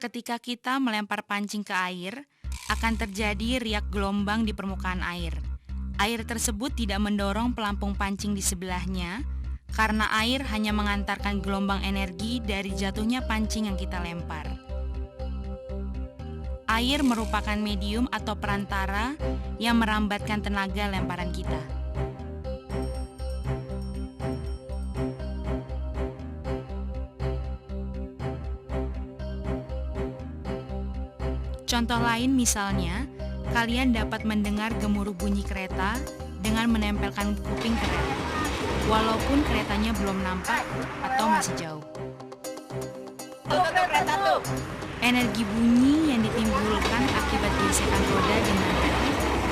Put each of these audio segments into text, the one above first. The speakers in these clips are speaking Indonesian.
Ketika kita melempar pancing ke air, akan terjadi riak gelombang di permukaan air. Air tersebut tidak mendorong pelampung pancing di sebelahnya, karena air hanya mengantarkan gelombang energi dari jatuhnya pancing yang kita lempar. Air merupakan medium atau perantara yang merambatkan tenaga lemparan kita. Contoh lain misalnya, kalian dapat mendengar gemuruh bunyi kereta dengan menempelkan kuping kereta, walaupun keretanya belum nampak atau masih jauh. Energi bunyi yang ditimbulkan akibat gesekan roda dengan rel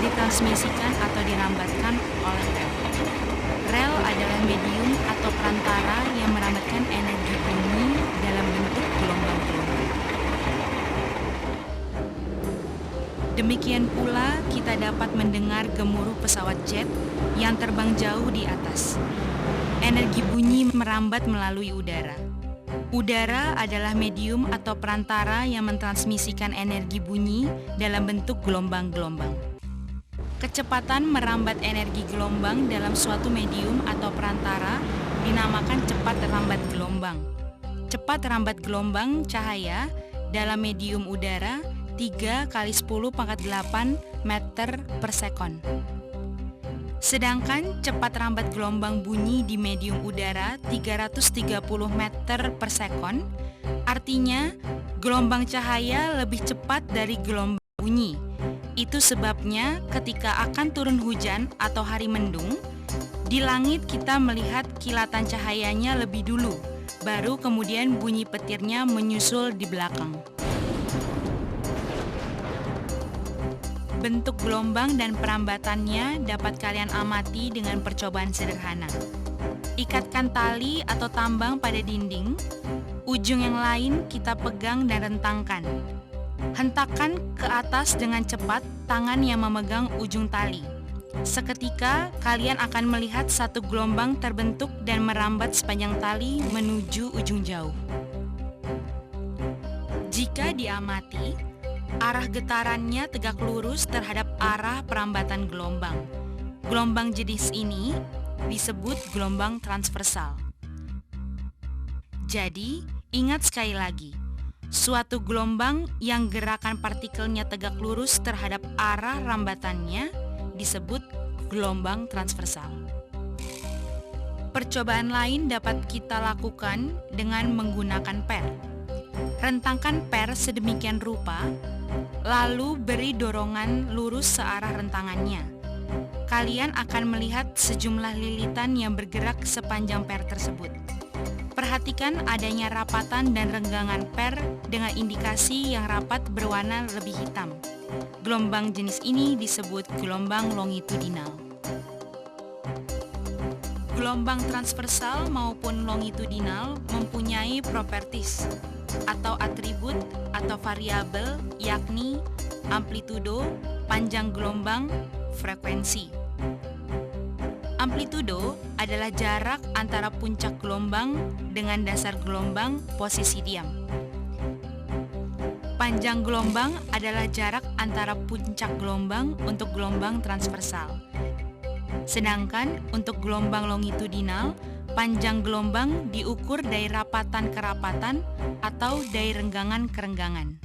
ditransmisikan atau dirambatkan oleh rel. Rel adalah medium atau perantara yang merambatkan energi bunyi dalam bentuk gelombang-gelombang. Demikian pula kita dapat mendengar gemuruh pesawat jet yang terbang jauh di atas. Energi bunyi merambat melalui udara. Udara adalah medium atau perantara yang mentransmisikan energi bunyi dalam bentuk gelombang-gelombang. Kecepatan merambat energi gelombang dalam suatu medium atau perantara dinamakan cepat rambat gelombang. Cepat rambat gelombang cahaya dalam medium udara 3 kali 10 pangkat 8 meter per sekon. Sedangkan cepat rambat gelombang bunyi di medium udara 330 meter per sekon, artinya gelombang cahaya lebih cepat dari gelombang bunyi. Itu sebabnya ketika akan turun hujan atau hari mendung, di langit kita melihat kilatan cahayanya lebih dulu, baru kemudian bunyi petirnya menyusul di belakang. Bentuk gelombang dan perambatannya dapat kalian amati dengan percobaan sederhana. Ikatkan tali atau tambang pada dinding, ujung yang lain kita pegang dan rentangkan. Hentakkan ke atas dengan cepat tangan yang memegang ujung tali. Seketika kalian akan melihat satu gelombang terbentuk dan merambat sepanjang tali menuju ujung jauh. Jika diamati, arah getarannya tegak lurus terhadap arah perambatan gelombang. Gelombang jenis ini disebut gelombang transversal. Jadi, ingat sekali lagi, suatu gelombang yang gerakan partikelnya tegak lurus terhadap arah rambatannya disebut gelombang transversal. Percobaan lain dapat kita lakukan dengan menggunakan per. Rentangkan per sedemikian rupa, lalu beri dorongan lurus searah rentangannya. Kalian akan melihat sejumlah lilitan yang bergerak sepanjang per tersebut. Perhatikan adanya rapatan dan renggangan per dengan indikasi yang rapat berwarna lebih hitam. Gelombang jenis ini disebut gelombang longitudinal. Gelombang transversal maupun longitudinal mempunyai properties atau atribut atau variabel, yakni amplitudo, panjang gelombang, frekuensi. Amplitudo adalah jarak antara puncak gelombang dengan dasar gelombang posisi diam. Panjang gelombang adalah jarak antara puncak gelombang untuk gelombang transversal. Sedangkan untuk gelombang longitudinal, panjang gelombang diukur dari rapatan ke rapatan atau dari renggangan ke renggangan.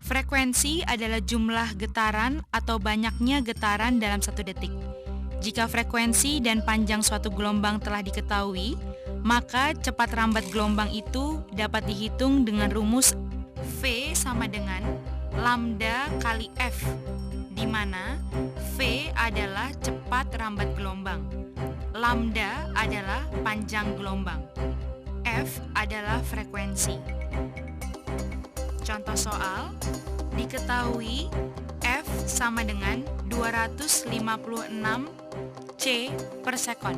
Frekuensi adalah jumlah getaran atau banyaknya getaran dalam satu detik. Jika frekuensi dan panjang suatu gelombang telah diketahui, maka cepat rambat gelombang itu dapat dihitung dengan rumus V sama dengan lambda kali F, di mana V adalah cepat rambat gelombang, lambda adalah panjang gelombang, F adalah frekuensi. Contoh soal, diketahui F sama dengan 256 C per sekon.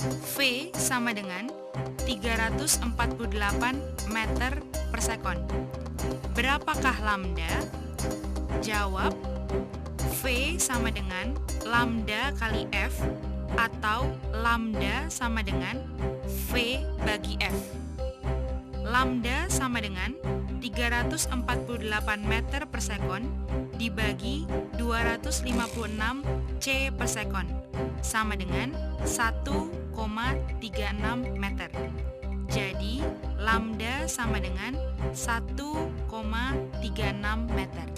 V sama dengan 348 meter per sekon. Berapakah lambda? Jawab, V sama dengan lambda kali F atau lambda sama dengan V bagi F. Lambda sama dengan 348 meter per sekon dibagi 256 C per sekon, sama dengan 1,36 meter. Jadi, lambda sama dengan 1,36 meter.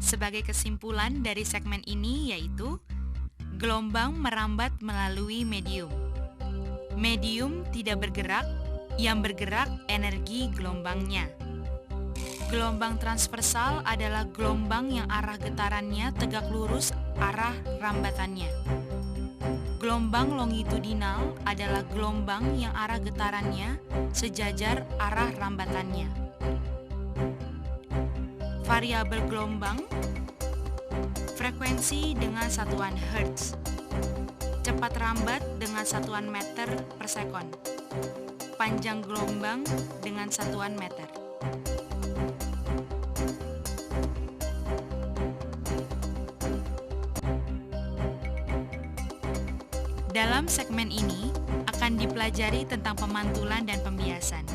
Sebagai kesimpulan dari segmen ini yaitu, gelombang merambat melalui medium. Medium tidak bergerak, yang bergerak energi gelombangnya. Gelombang transversal adalah gelombang yang arah getarannya tegak lurus arah rambatannya. Gelombang longitudinal adalah gelombang yang arah getarannya sejajar arah rambatannya. Variabel gelombang, frekuensi dengan satuan Hertz, cepat rambat dengan satuan meter per sekon, panjang gelombang dengan satuan meter. Dalam segmen ini akan dipelajari tentang pemantulan dan pembiasan.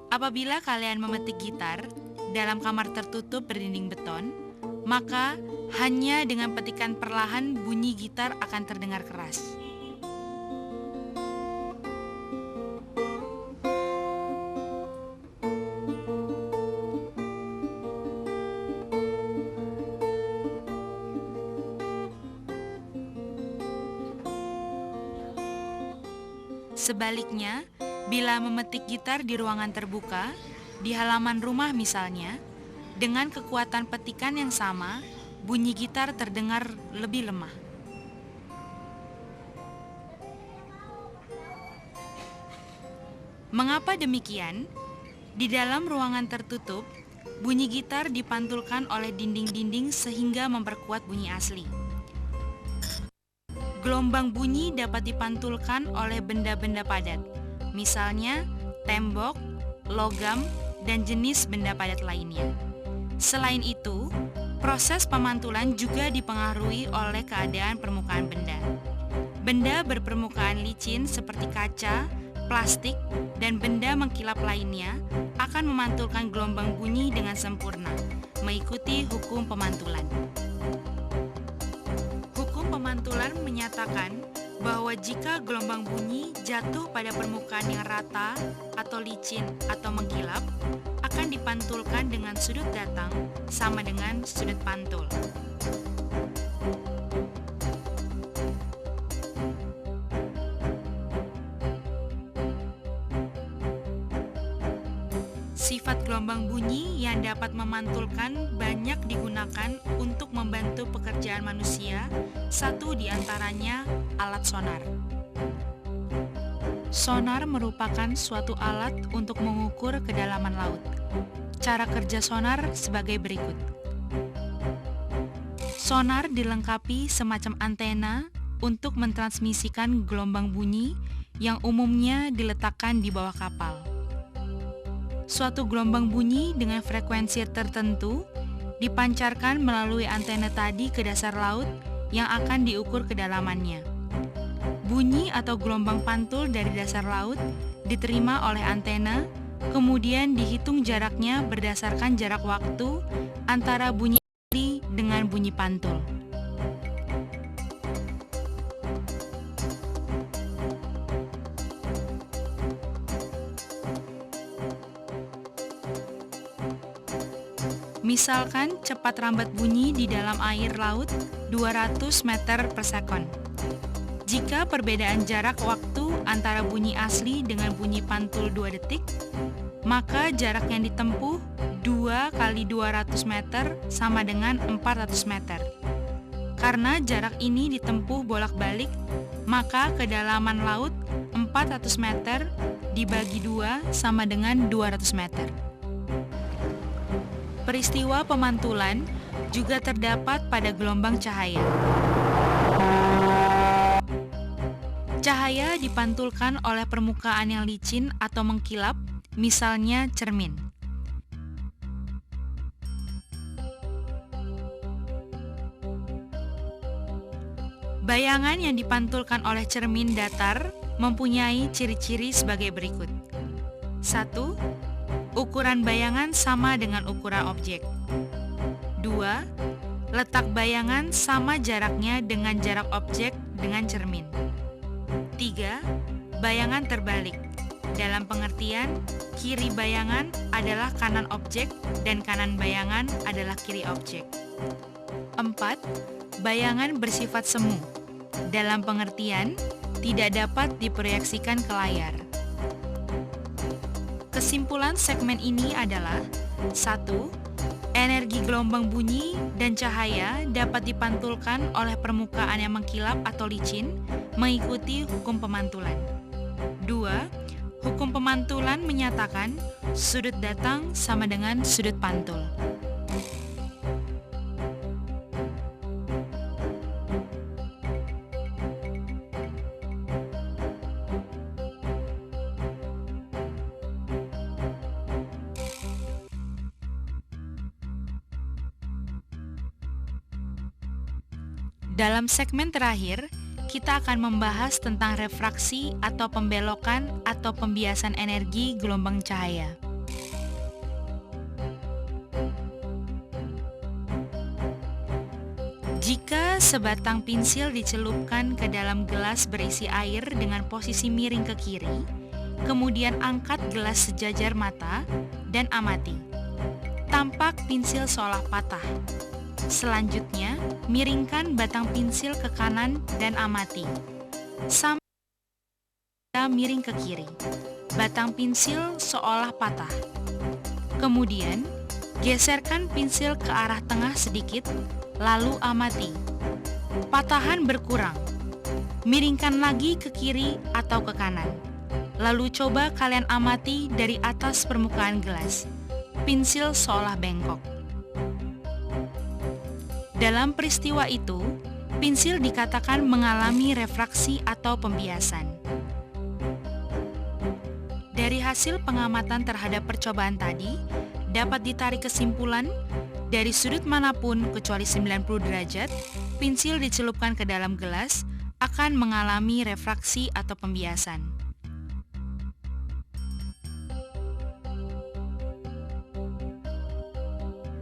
Apabila kalian memetik gitar dalam kamar tertutup berdinding beton, maka hanya dengan petikan perlahan bunyi gitar akan terdengar keras. Sebaliknya, bila memetik gitar di ruangan terbuka, di halaman rumah misalnya, dengan kekuatan petikan yang sama, bunyi gitar terdengar lebih lemah. Mengapa demikian? Di dalam ruangan tertutup, bunyi gitar dipantulkan oleh dinding-dinding sehingga memperkuat bunyi asli. Gelombang bunyi dapat dipantulkan oleh benda-benda padat, misalnya tembok, logam, dan jenis benda padat lainnya. Selain itu, proses pemantulan juga dipengaruhi oleh keadaan permukaan benda. Benda berpermukaan licin seperti kaca, plastik, dan benda mengkilap lainnya akan memantulkan gelombang bunyi dengan sempurna, mengikuti hukum pemantulan. Pemantulan menyatakan bahwa jika gelombang bunyi jatuh pada permukaan yang rata atau licin atau mengkilap, akan dipantulkan dengan sudut datang sama dengan sudut pantul. Sifat gelombang bunyi yang dapat memantulkan banyak digunakan untuk membantu pekerjaan manusia, satu di antaranya alat sonar. Sonar merupakan suatu alat untuk mengukur kedalaman laut. Cara kerja sonar sebagai berikut. Sonar dilengkapi semacam antena untuk mentransmisikan gelombang bunyi yang umumnya diletakkan di bawah kapal. Suatu gelombang bunyi dengan frekuensi tertentu dipancarkan melalui antena tadi ke dasar laut yang akan diukur kedalamannya. Bunyi atau gelombang pantul dari dasar laut diterima oleh antena, kemudian dihitung jaraknya berdasarkan jarak waktu antara bunyi asli dengan bunyi pantul. Misalkan cepat rambat bunyi di dalam air laut 200 meter per sekon. Jika perbedaan jarak waktu antara bunyi asli dengan bunyi pantul 2 detik, maka jarak yang ditempuh 2 kali 200 meter sama dengan 400 meter. Karena jarak ini ditempuh bolak-balik, maka kedalaman laut 400 meter dibagi 2 sama dengan 200 meter. Peristiwa pemantulan juga terdapat pada gelombang cahaya. Cahaya dipantulkan oleh permukaan yang licin atau mengkilap, misalnya cermin. Bayangan yang dipantulkan oleh cermin datar mempunyai ciri-ciri sebagai berikut. 1. Ukuran bayangan sama dengan ukuran objek. 2. Letak bayangan sama jaraknya dengan jarak objek dengan cermin. 3. Bayangan terbalik. Dalam pengertian, kiri bayangan adalah kanan objek dan kanan bayangan adalah kiri objek. 4. Bayangan bersifat semu. Dalam pengertian, tidak dapat diproyeksikan ke layar. Kesimpulan segmen ini adalah 1. Energi gelombang bunyi dan cahaya dapat dipantulkan oleh permukaan yang mengkilap atau licin mengikuti hukum pemantulan. 2. Hukum pemantulan menyatakan sudut datang sama dengan sudut pantul. Dalam segmen terakhir, kita akan membahas tentang refraksi atau pembelokan atau pembiasan energi gelombang cahaya. Jika sebatang pensil dicelupkan ke dalam gelas berisi air dengan posisi miring ke kiri, kemudian angkat gelas sejajar mata dan amati. Tampak pensil seolah patah. Selanjutnya, miringkan batang pensil ke kanan dan amati. Sampai miring ke kiri. Batang pensil seolah patah. Kemudian, geserkan pensil ke arah tengah sedikit, lalu amati. Patahan berkurang. Miringkan lagi ke kiri atau ke kanan. Lalu coba kalian amati dari atas permukaan gelas. Pensil seolah bengkok. Dalam peristiwa itu, pensil dikatakan mengalami refraksi atau pembiasan. Dari hasil pengamatan terhadap percobaan tadi, dapat ditarik kesimpulan, dari sudut manapun kecuali 90 derajat, pensil dicelupkan ke dalam gelas akan mengalami refraksi atau pembiasan.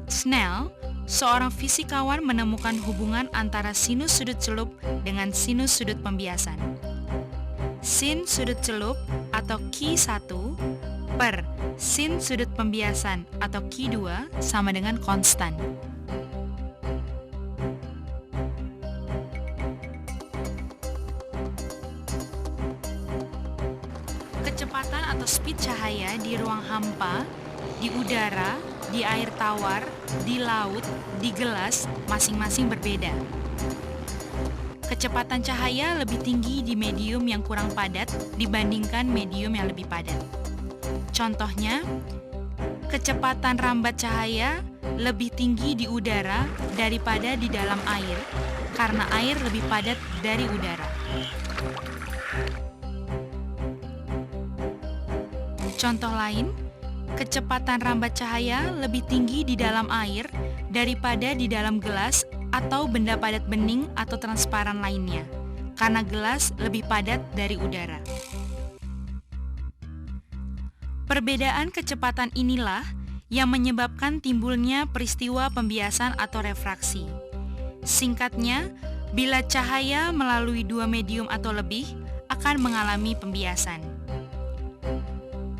Snell, seorang fisikawan, menemukan hubungan antara sinus sudut celup dengan sinus sudut pembiasan. Sin sudut celup atau Q1 per sin sudut pembiasan atau Q2 sama dengan konstan. Kecepatan atau speed cahaya di ruang hampa, di udara, di air tawar, di laut, di gelas, masing-masing berbeda. Kecepatan cahaya lebih tinggi di medium yang kurang padat dibandingkan medium yang lebih padat. Contohnya, kecepatan rambat cahaya lebih tinggi di udara daripada di dalam air, karena air lebih padat dari udara. Contoh lain, kecepatan rambat cahaya lebih tinggi di dalam air daripada di dalam gelas atau benda padat bening atau transparan lainnya, karena gelas lebih padat dari udara. Perbedaan kecepatan inilah yang menyebabkan timbulnya peristiwa pembiasan atau refraksi. Singkatnya, bila cahaya melalui dua medium atau lebih, akan mengalami pembiasan.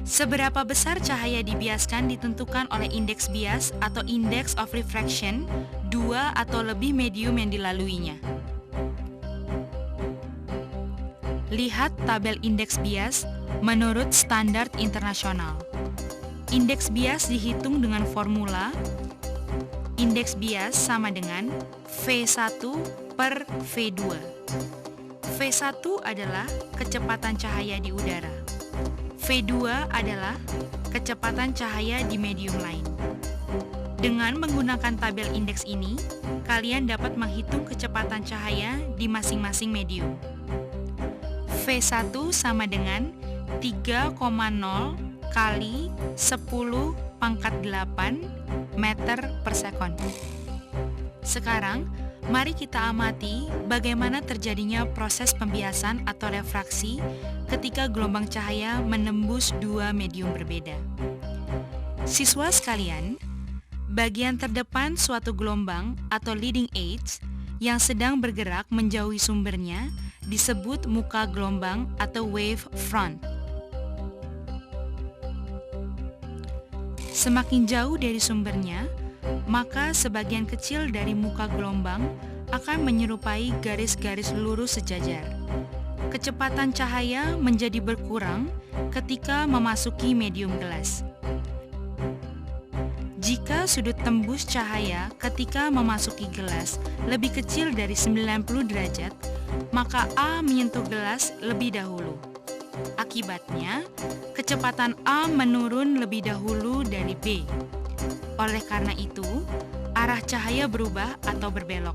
Seberapa besar cahaya dibiaskan ditentukan oleh indeks bias atau index of refraction dua atau lebih medium yang dilaluinya. Lihat tabel indeks bias menurut standar internasional. Indeks bias dihitung dengan formula indeks bias sama dengan V1 per V2. V1 adalah kecepatan cahaya di udara. V2 adalah kecepatan cahaya di medium lain. Dengan menggunakan tabel indeks ini, kalian dapat menghitung kecepatan cahaya di masing-masing medium. V1 sama dengan 3,0 kali 10 pangkat 8 meter per sekon. Sekarang, Mari kita amati bagaimana terjadinya proses pembiasan atau refraksi ketika gelombang cahaya menembus dua medium berbeda. Siswa sekalian, bagian terdepan suatu gelombang atau leading edge yang sedang bergerak menjauhi sumbernya disebut muka gelombang atau wave front. Semakin jauh dari sumbernya, maka sebagian kecil dari muka gelombang akan menyerupai garis-garis lurus sejajar. Kecepatan cahaya menjadi berkurang ketika memasuki medium gelas. Jika sudut tembus cahaya ketika memasuki gelas lebih kecil dari 90 derajat, maka A menyentuh gelas lebih dahulu. Akibatnya, kecepatan A menurun lebih dahulu dari B. Oleh karena itu, arah cahaya berubah atau berbelok,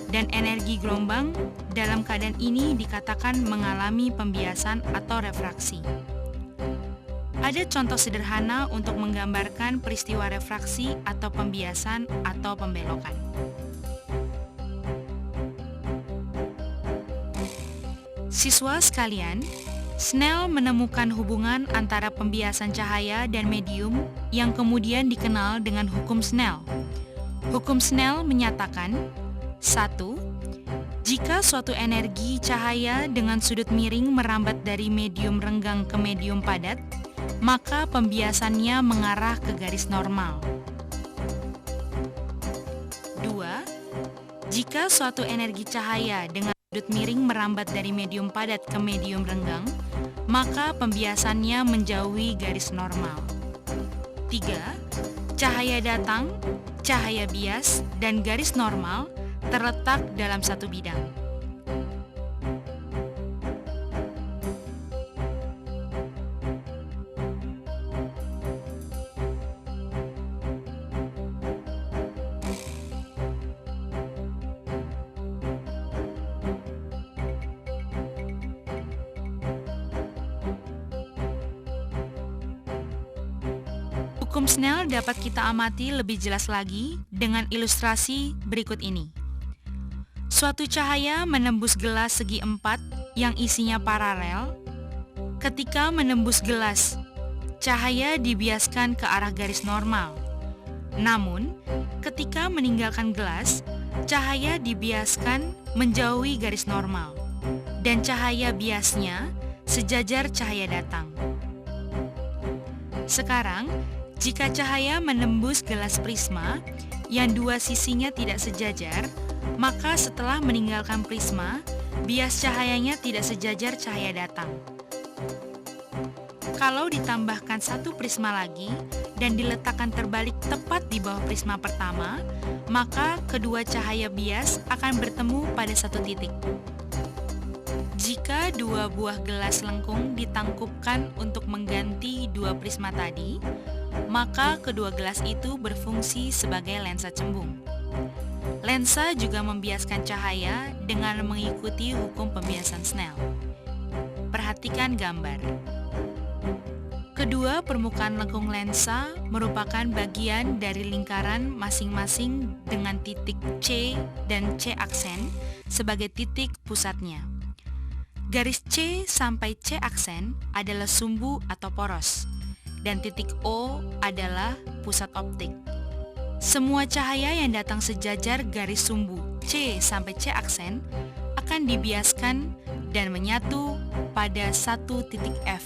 dan energi gelombang dalam keadaan ini dikatakan mengalami pembiasan atau refraksi. Ada contoh sederhana untuk menggambarkan peristiwa refraksi atau pembiasan atau pembelokan. Siswa sekalian, Snell menemukan hubungan antara pembiasan cahaya dan medium yang kemudian dikenal dengan hukum Snell. Hukum Snell menyatakan, 1. Jika suatu energi cahaya dengan sudut miring merambat dari medium renggang ke medium padat, maka pembiasannya mengarah ke garis normal. 2. Jika suatu energi cahaya dengan sudut miring merambat dari medium padat ke medium renggang, maka pembiasannya menjauhi garis normal. 3. Cahaya datang, cahaya bias, dan garis normal terletak dalam satu bidang. Hukum Snell dapat kita amati lebih jelas lagi dengan ilustrasi berikut ini. Suatu cahaya menembus gelas segi empat yang isinya paralel. Ketika menembus gelas, cahaya dibiaskan ke arah garis normal. Namun, ketika meninggalkan gelas, cahaya dibiaskan menjauhi garis normal, dan cahaya biasnya sejajar cahaya datang. Sekarang, jika cahaya menembus gelas prisma yang dua sisinya tidak sejajar, maka setelah meninggalkan prisma, bias cahayanya tidak sejajar cahaya datang. Kalau ditambahkan satu prisma lagi dan diletakkan terbalik tepat di bawah prisma pertama, maka kedua cahaya bias akan bertemu pada satu titik. Jika dua buah gelas lengkung ditangkupkan untuk mengganti dua prisma tadi, maka kedua gelas itu berfungsi sebagai lensa cembung. Lensa juga membiaskan cahaya dengan mengikuti hukum pembiasan Snell. Perhatikan gambar. Kedua permukaan lengkung lensa merupakan bagian dari lingkaran masing-masing dengan titik C dan C aksen sebagai titik pusatnya. Garis C sampai C aksen adalah sumbu atau poros, dan titik O adalah pusat optik. Semua cahaya yang datang sejajar garis sumbu C sampai C aksen akan dibiaskan dan menyatu pada satu titik F.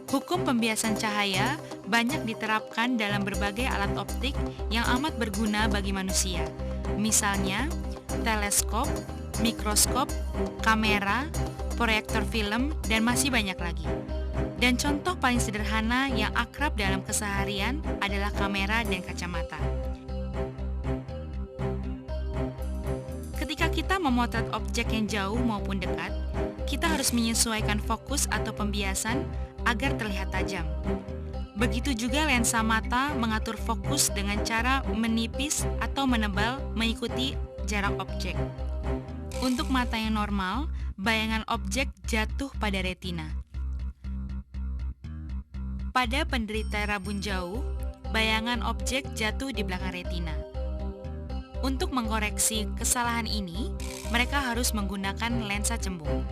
Hukum pembiasan cahaya banyak diterapkan dalam berbagai alat optik yang amat berguna bagi manusia. Misalnya, teleskop, mikroskop, kamera, proyektor film, dan masih banyak lagi. Dan contoh paling sederhana yang akrab dalam keseharian adalah kamera dan kacamata. Ketika kita memotret objek yang jauh maupun dekat, kita harus menyesuaikan fokus atau pembiasan agar terlihat tajam. Begitu juga lensa mata mengatur fokus dengan cara menipis atau menebal mengikuti jarak objek. Untuk mata yang normal, bayangan objek jatuh pada retina. Pada penderita rabun jauh, bayangan objek jatuh di belakang retina. Untuk mengkoreksi kesalahan ini, mereka harus menggunakan lensa cembung.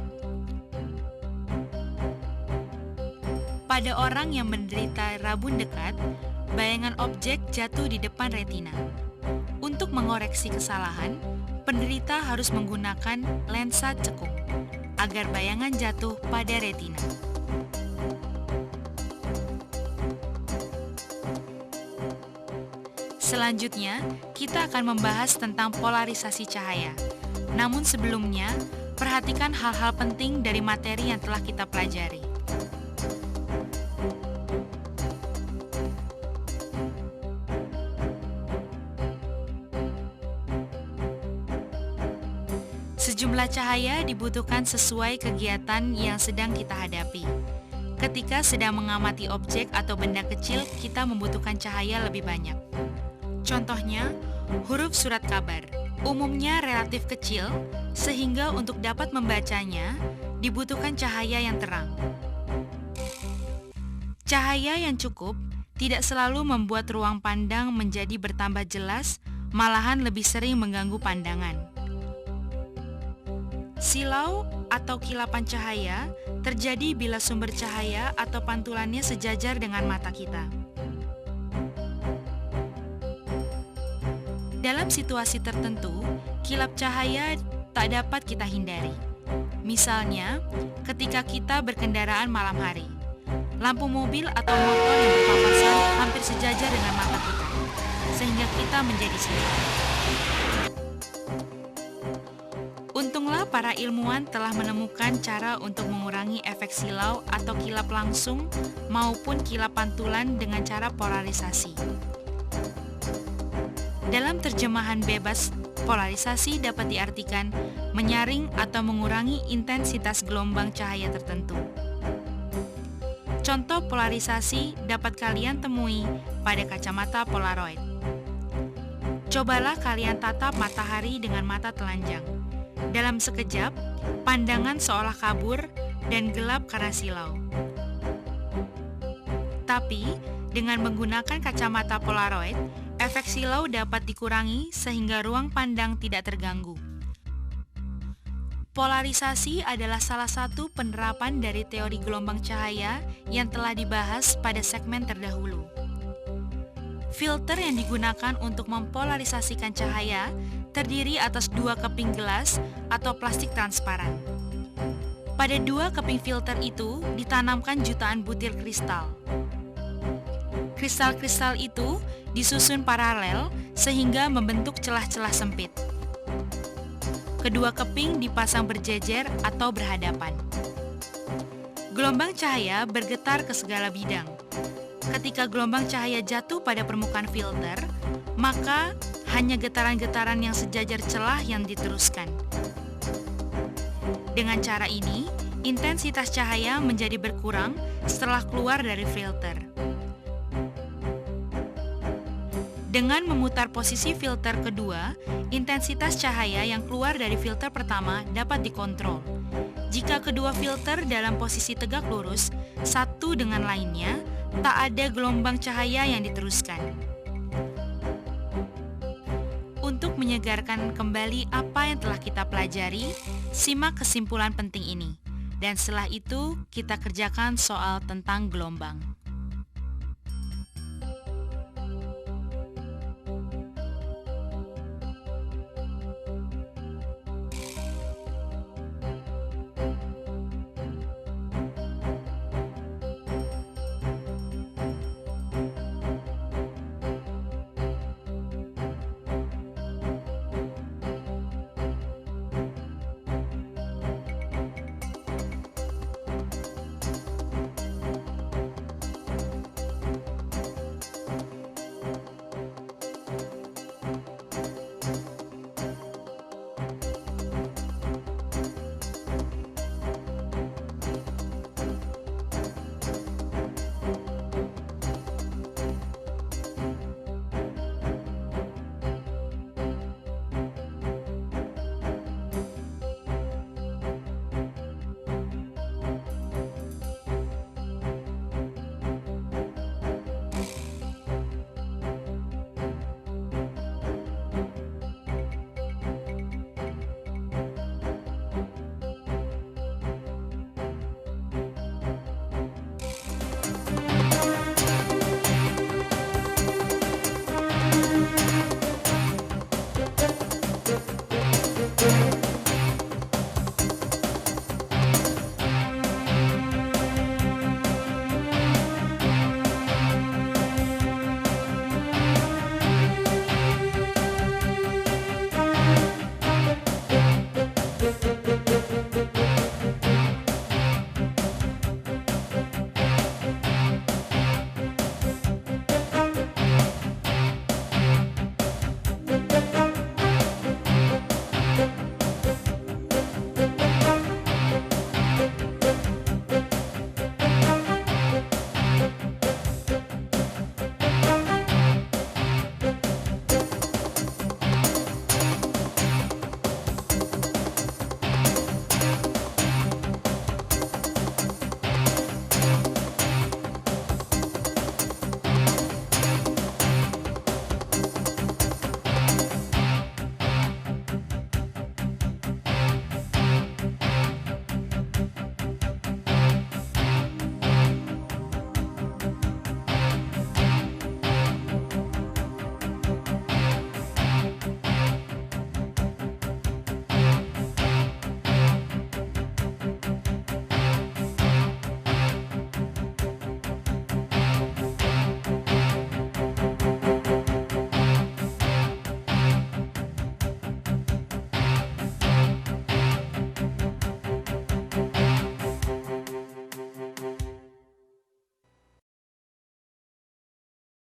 Pada orang yang menderita rabun dekat, bayangan objek jatuh di depan retina. Untuk mengoreksi kesalahan, penderita harus menggunakan lensa cekung agar bayangan jatuh pada retina. Selanjutnya, kita akan membahas tentang polarisasi cahaya. Namun sebelumnya, perhatikan hal-hal penting dari materi yang telah kita pelajari. Sejumlah cahaya dibutuhkan sesuai kegiatan yang sedang kita hadapi. Ketika sedang mengamati objek atau benda kecil, kita membutuhkan cahaya lebih banyak. Contohnya, huruf surat kabar umumnya relatif kecil, sehingga untuk dapat membacanya dibutuhkan cahaya yang terang. Cahaya yang cukup tidak selalu membuat ruang pandang menjadi bertambah jelas, malahan lebih sering mengganggu pandangan. Silau atau kilapan cahaya terjadi bila sumber cahaya atau pantulannya sejajar dengan mata kita. Dalam situasi tertentu, kilap cahaya tak dapat kita hindari. Misalnya, ketika kita berkendaraan malam hari, lampu mobil atau motor yang berpapasan hampir sejajar dengan mata kita, sehingga kita menjadi silau. Untunglah para ilmuwan telah menemukan cara untuk mengurangi efek silau atau kilap langsung maupun kilap pantulan dengan cara polarisasi. Dalam terjemahan bebas, polarisasi dapat diartikan menyaring atau mengurangi intensitas gelombang cahaya tertentu. Contoh polarisasi dapat kalian temui pada kacamata Polaroid. Cobalah kalian tatap matahari dengan mata telanjang. Dalam sekejap, pandangan seolah kabur dan gelap karena silau. Tapi, dengan menggunakan kacamata Polaroid, efek silau dapat dikurangi sehingga ruang pandang tidak terganggu. Polarisasi adalah salah satu penerapan dari teori gelombang cahaya yang telah dibahas pada segmen terdahulu. Filter yang digunakan untuk mempolarisasikan cahaya terdiri atas dua keping gelas atau plastik transparan. Pada dua keping filter itu ditanamkan jutaan butir kristal. Kristal-kristal itu disusun paralel sehingga membentuk celah-celah sempit. Kedua keping dipasang berjejer atau berhadapan. Gelombang cahaya bergetar ke segala bidang. Ketika gelombang cahaya jatuh pada permukaan filter, maka hanya getaran-getaran yang sejajar celah yang diteruskan. Dengan cara ini, intensitas cahaya menjadi berkurang setelah keluar dari filter. Dengan memutar posisi filter kedua, intensitas cahaya yang keluar dari filter pertama dapat dikontrol. Jika kedua filter dalam posisi tegak lurus, satu dengan lainnya, tak ada gelombang cahaya yang diteruskan. Untuk menyegarkan kembali apa yang telah kita pelajari, simak kesimpulan penting ini. Dan setelah itu, kita kerjakan soal tentang gelombang.